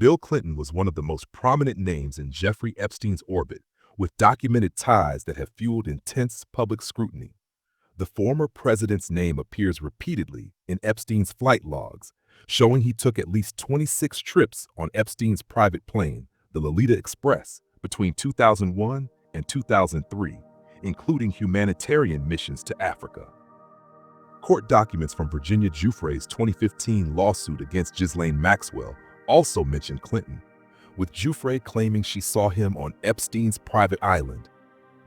Bill Clinton was one of the most prominent names in Jeffrey Epstein's orbit, with documented ties that have fueled intense public scrutiny. The former president's name appears repeatedly in Epstein's flight logs, showing he took at least 26 trips on Epstein's private plane, the Lolita Express, between 2001 and 2003, including humanitarian missions to Africa. Court documents from Virginia Giuffre's 2015 lawsuit against Ghislaine Maxwell also mention Clinton, with Giuffre claiming she saw him on Epstein's private island,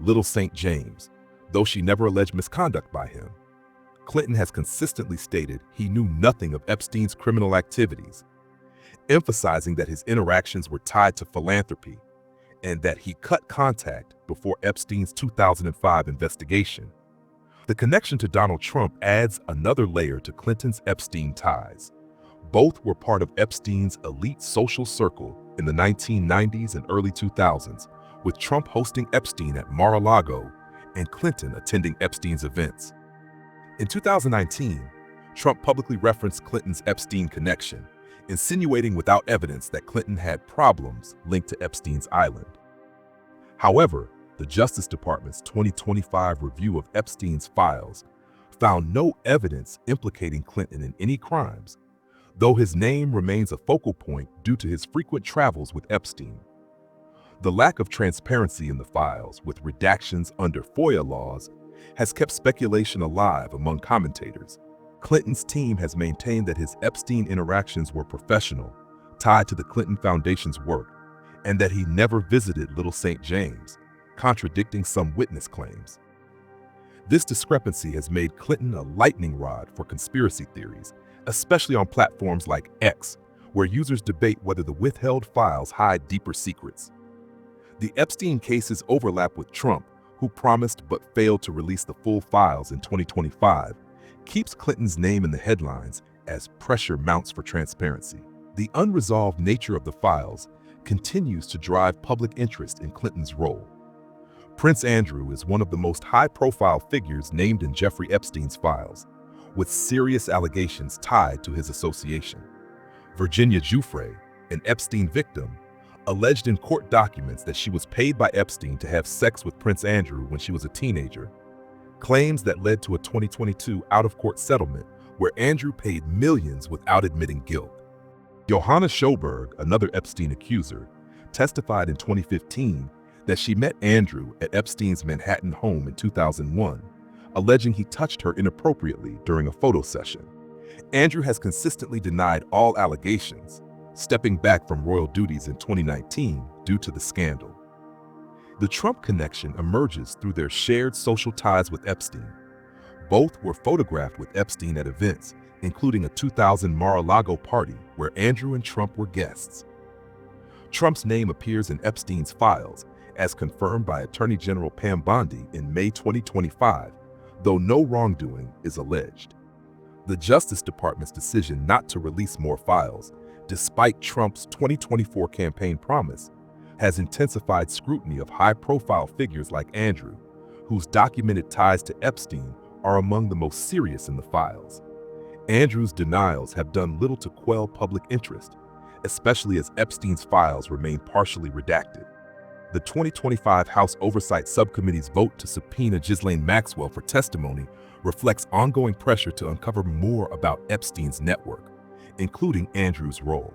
Little St. James, though she never alleged misconduct by him. Clinton has consistently stated he knew nothing of Epstein's criminal activities, emphasizing that his interactions were tied to philanthropy and that he cut contact before Epstein's 2005 investigation. The connection to Donald Trump adds another layer to Clinton's Epstein ties. Both were part of Epstein's elite social circle in the 1990s and early 2000s, with Trump hosting Epstein at Mar-a-Lago and Clinton attending Epstein's events. In 2019, Trump publicly referenced Clinton's Epstein connection, insinuating without evidence that Clinton had problems linked to Epstein's island. However, the Justice Department's 2025 review of Epstein's files found no evidence implicating Clinton in any crimes, though his name remains a focal point due to his frequent travels with Epstein. The lack of transparency in the files, with redactions under FOIA laws, has kept speculation alive among commentators. Clinton's team has maintained that his Epstein interactions were professional, tied to the Clinton Foundation's work, and that he never visited Little St. James, contradicting some witness claims. This discrepancy has made Clinton a lightning rod for conspiracy theories, especially on platforms like X, where users debate whether the withheld files hide deeper secrets. The Epstein cases overlap with Trump, who promised but failed to release the full files in 2025, keeps Clinton's name in the headlines as pressure mounts for transparency. The unresolved nature of the files continues to drive public interest in Clinton's role. Prince Andrew is one of the most high-profile figures named in Jeffrey Epstein's files, with serious allegations tied to his association. Virginia Giuffre, an Epstein victim, alleged in court documents that she was paid by Epstein to have sex with Prince Andrew when she was a teenager, claims that led to a 2022 out-of-court settlement where Andrew paid millions without admitting guilt. Johanna Schoberg, another Epstein accuser, testified in 2015 that she met Andrew at Epstein's Manhattan home in 2001, alleging he touched her inappropriately during a photo session. Andrew has consistently denied all allegations, stepping back from royal duties in 2019 due to the scandal. The Trump connection emerges through their shared social ties with Epstein. Both were photographed with Epstein at events, including a 2000 Mar-a-Lago party where Andrew and Trump were guests. Trump's name appears in Epstein's files, as confirmed by Attorney General Pam Bondi in May 2025, though no wrongdoing is alleged. The Justice Department's decision not to release more files, despite Trump's 2024 campaign promise, has intensified scrutiny of high-profile figures like Andrew, whose documented ties to Epstein are among the most serious in the files. Andrew's denials have done little to quell public interest, especially as Epstein's files remain partially redacted. The 2025 House Oversight Subcommittee's vote to subpoena Ghislaine Maxwell for testimony reflects ongoing pressure to uncover more about Epstein's network, including Andrew's role.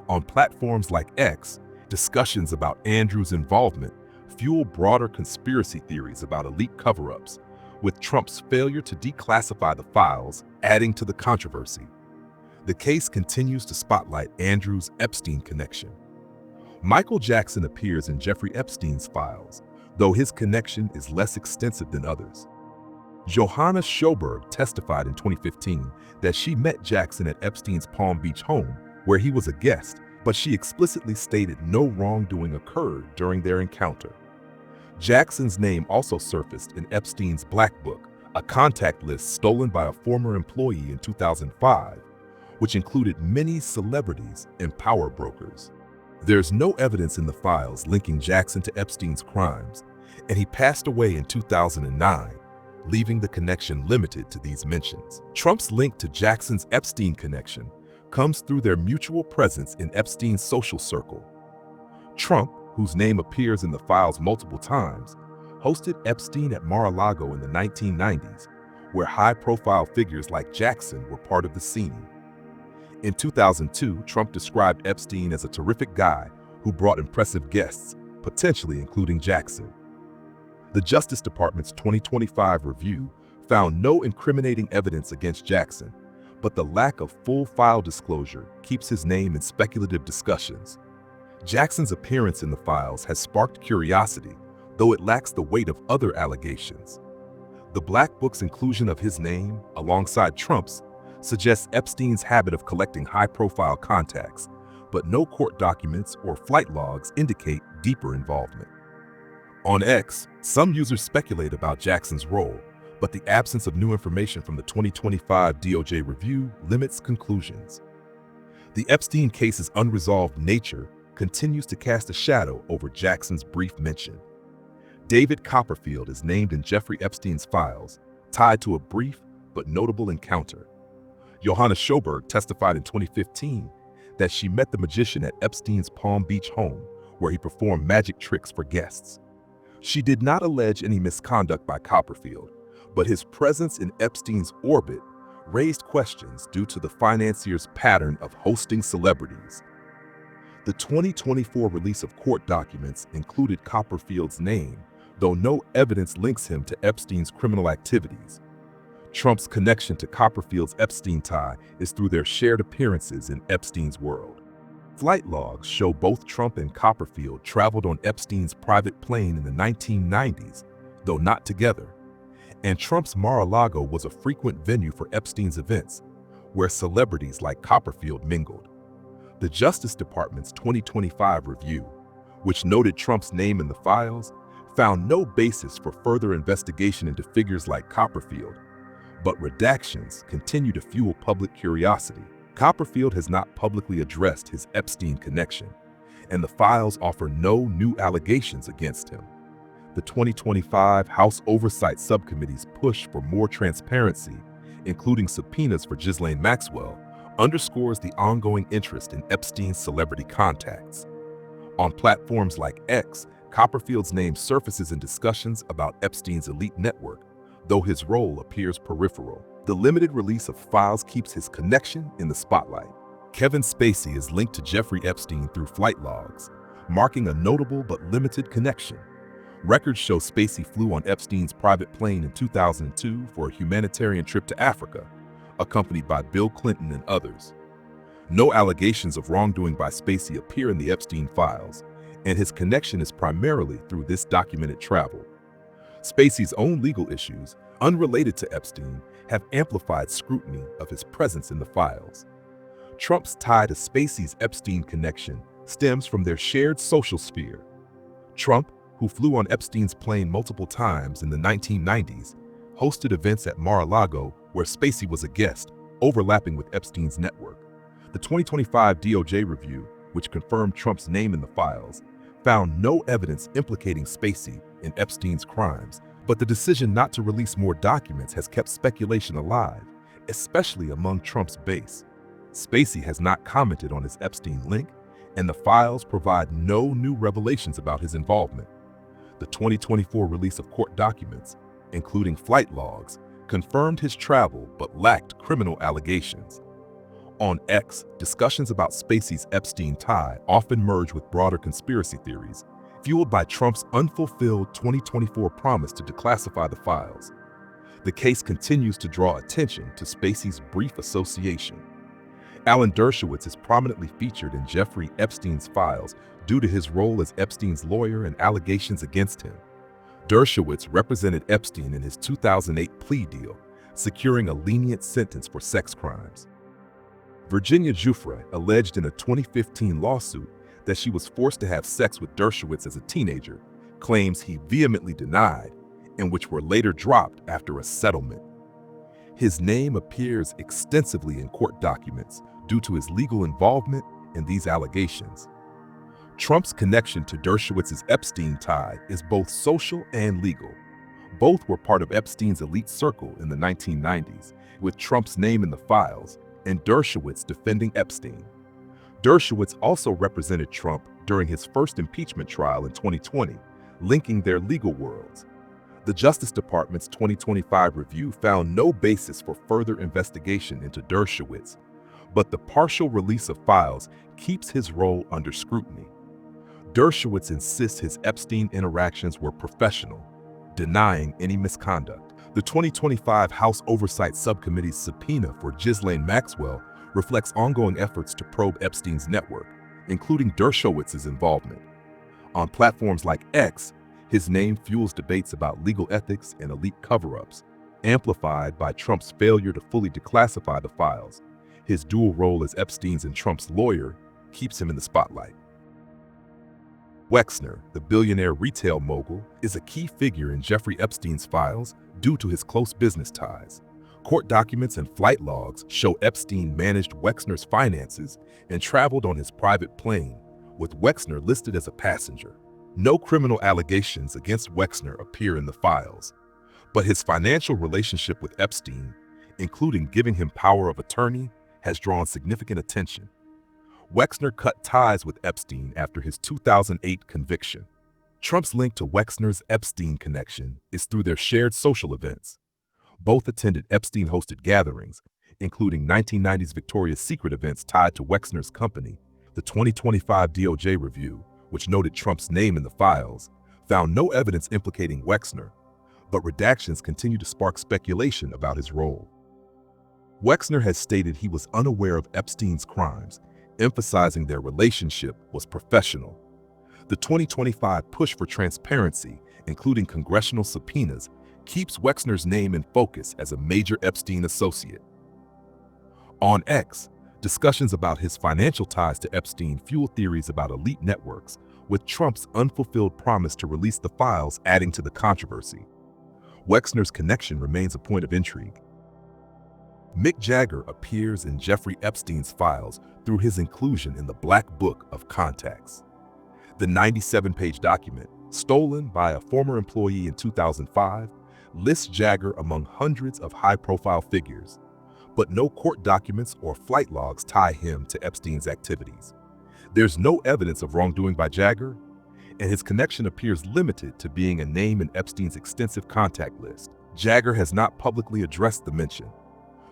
On platforms like X, discussions about Andrew's involvement fuel broader conspiracy theories about elite cover-ups, with Trump's failure to declassify the files adding to the controversy. The case continues to spotlight Andrew's Epstein connection. Michael Jackson appears in Jeffrey Epstein's files, though his connection is less extensive than others. Johanna Schoberg testified in 2015 that she met Jackson at Epstein's Palm Beach home, where he was a guest, but she explicitly stated no wrongdoing occurred during their encounter. Jackson's name also surfaced in Epstein's Black Book, a contact list stolen by a former employee in 2005, which included many celebrities and power brokers. There's no evidence in the files linking Jackson to Epstein's crimes, and he passed away in 2009, leaving the connection limited to these mentions. Trump's link to Jackson's Epstein connection comes through their mutual presence in Epstein's social circle. Trump, whose name appears in the files multiple times, hosted Epstein at Mar-a-Lago in the 1990s, where high-profile figures like Jackson were part of the scene. In 2002, Trump described Epstein as a terrific guy who brought impressive guests, potentially including Jackson. The Justice Department's 2025 review found no incriminating evidence against Jackson, but the lack of full file disclosure keeps his name in speculative discussions. Jackson's appearance in the files has sparked curiosity, though it lacks the weight of other allegations. The Black Book's inclusion of his name, alongside Trump's, suggests Epstein's habit of collecting high-profile contacts, but no court documents or flight logs indicate deeper involvement. On X, some users speculate about Jackson's role, but the absence of new information from the 2025 DOJ review limits conclusions. The Epstein case's unresolved nature continues to cast a shadow over Jackson's brief mention. David Copperfield is named in Jeffrey Epstein's files, tied to a brief but notable encounter. Johanna Schoberg testified in 2015 that she met the magician at Epstein's Palm Beach home, where he performed magic tricks for guests. She did not allege any misconduct by Copperfield, but his presence in Epstein's orbit raised questions due to the financier's pattern of hosting celebrities. The 2024 release of court documents included Copperfield's name, though no evidence links him to Epstein's criminal activities. Trump's connection to Copperfield's Epstein tie is through their shared appearances in Epstein's world. Flight logs show both Trump and Copperfield traveled on Epstein's private plane in the 1990s, though not together. And Trump's Mar-a-Lago was a frequent venue for Epstein's events, where celebrities like Copperfield mingled. The Justice Department's 2025 review, which noted Trump's name in the files, found no basis for further investigation into figures like Copperfield, but redactions continue to fuel public curiosity. Copperfield has not publicly addressed his Epstein connection, and the files offer no new allegations against him. The 2025 House Oversight Subcommittee's push for more transparency, including subpoenas for Ghislaine Maxwell, underscores the ongoing interest in Epstein's celebrity contacts. On platforms like X, Copperfield's name surfaces in discussions about Epstein's elite network, though his role appears peripheral. The limited release of files keeps his connection in the spotlight. Kevin Spacey is linked to Jeffrey Epstein through flight logs, marking a notable but limited connection. Records show Spacey flew on Epstein's private plane in 2002 for a humanitarian trip to Africa, accompanied by Bill Clinton and others. No allegations of wrongdoing by Spacey appear in the Epstein files, and his connection is primarily through this documented travel. Spacey's own legal issues, unrelated to Epstein, have amplified scrutiny of his presence in the files. Trump's tie to Spacey's Epstein connection stems from their shared social sphere. Trump, who flew on Epstein's plane multiple times in the 1990s, hosted events at Mar-a-Lago where Spacey was a guest, overlapping with Epstein's network. The 2025 DOJ review, which confirmed Trump's name in the files, found no evidence implicating Spacey in Epstein's crimes, but the decision not to release more documents has kept speculation alive, especially among Trump's base. Spacey has not commented on his Epstein link, and the files provide no new revelations about his involvement. The 2024 release of court documents, including flight logs, confirmed his travel but lacked criminal allegations. On X, discussions about Spacey's Epstein tie often merge with broader conspiracy theories, fueled by Trump's unfulfilled 2024 promise to declassify the files. The case continues to draw attention to Spacey's brief association. Alan Dershowitz is prominently featured in Jeffrey Epstein's files due to his role as Epstein's lawyer and allegations against him. Dershowitz represented Epstein in his 2008 plea deal, securing a lenient sentence for sex crimes. Virginia Giuffre alleged in a 2015 lawsuit that she was forced to have sex with Dershowitz as a teenager, claims he vehemently denied, and which were later dropped after a settlement. His name appears extensively in court documents due to his legal involvement in these allegations. Trump's connection to Dershowitz's Epstein tie is both social and legal. Both were part of Epstein's elite circle in the 1990s, with Trump's name in the files, and Dershowitz defending Epstein. Dershowitz also represented Trump during his first impeachment trial in 2020, linking their legal worlds. The Justice Department's 2025 review found no basis for further investigation into Dershowitz, but the partial release of files keeps his role under scrutiny. Dershowitz insists his Epstein interactions were professional, denying any misconduct. The 2025 House Oversight Subcommittee's subpoena for Ghislaine Maxwell reflects ongoing efforts to probe Epstein's network, including Dershowitz's involvement. On platforms like X, his name fuels debates about legal ethics and elite cover-ups, amplified by Trump's failure to fully declassify the files. His dual role as Epstein's and Trump's lawyer keeps him in the spotlight. Wexner, the billionaire retail mogul, is a key figure in Jeffrey Epstein's files due to his close business ties. Court documents and flight logs show Epstein managed Wexner's finances and traveled on his private plane, with Wexner listed as a passenger. No criminal allegations against Wexner appear in the files, but his financial relationship with Epstein, including giving him power of attorney, has drawn significant attention. Wexner cut ties with Epstein after his 2008 conviction. Trump's link to Wexner's Epstein connection is through their shared social events. Both attended Epstein-hosted gatherings, including 1990s Victoria's Secret events tied to Wexner's company. The 2025 DOJ review, which noted Trump's name in the files, found no evidence implicating Wexner, but redactions continue to spark speculation about his role. Wexner has stated he was unaware of Epstein's crimes, emphasizing their relationship was professional. The 2025 push for transparency, including congressional subpoenas, keeps Wexner's name in focus as a major Epstein associate. On X, discussions about his financial ties to Epstein fuel theories about elite networks, with Trump's unfulfilled promise to release the files adding to the controversy. Wexner's connection remains a point of intrigue. Mick Jagger appears in Jeffrey Epstein's files through his inclusion in the Black Book of Contacts. The 97-page document, stolen by a former employee in 2005, lists Jagger among hundreds of high-profile figures, but no court documents or flight logs tie him to Epstein's activities. There's no evidence of wrongdoing by Jagger, and his connection appears limited to being a name in Epstein's extensive contact list. Jagger has not publicly addressed the mention.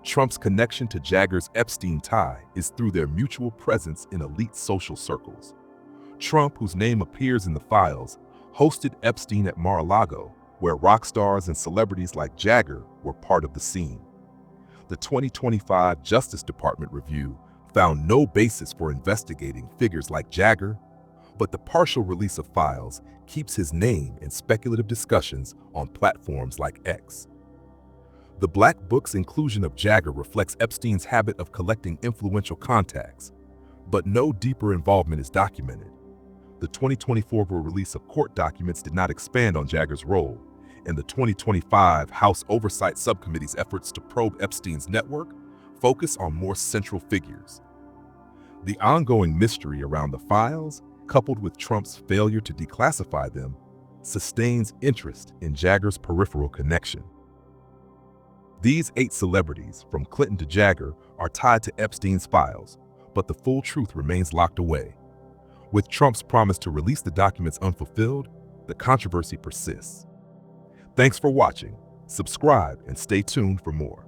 Trump's connection to Jagger's Epstein tie is through their mutual presence in elite social circles. Trump, whose name appears in the files, hosted Epstein at Mar-a-Lago, where rock stars and celebrities like Jagger were part of the scene. The 2025 Justice Department review found no basis for investigating figures like Jagger, but the partial release of files keeps his name in speculative discussions on platforms like X. The Black Book's inclusion of Jagger reflects Epstein's habit of collecting influential contacts, but no deeper involvement is documented. The 2024 release of court documents did not expand on Jagger's role, and the 2025 House Oversight Subcommittee's efforts to probe Epstein's network focus on more central figures. The ongoing mystery around the files, coupled with Trump's failure to declassify them, sustains interest in Jagger's peripheral connection. These 8 celebrities, from Clinton to Jagger, are tied to Epstein's files, but the full truth remains locked away. With Trump's promise to release the documents unfulfilled, the controversy persists. Thanks for watching. Subscribe and stay tuned for more.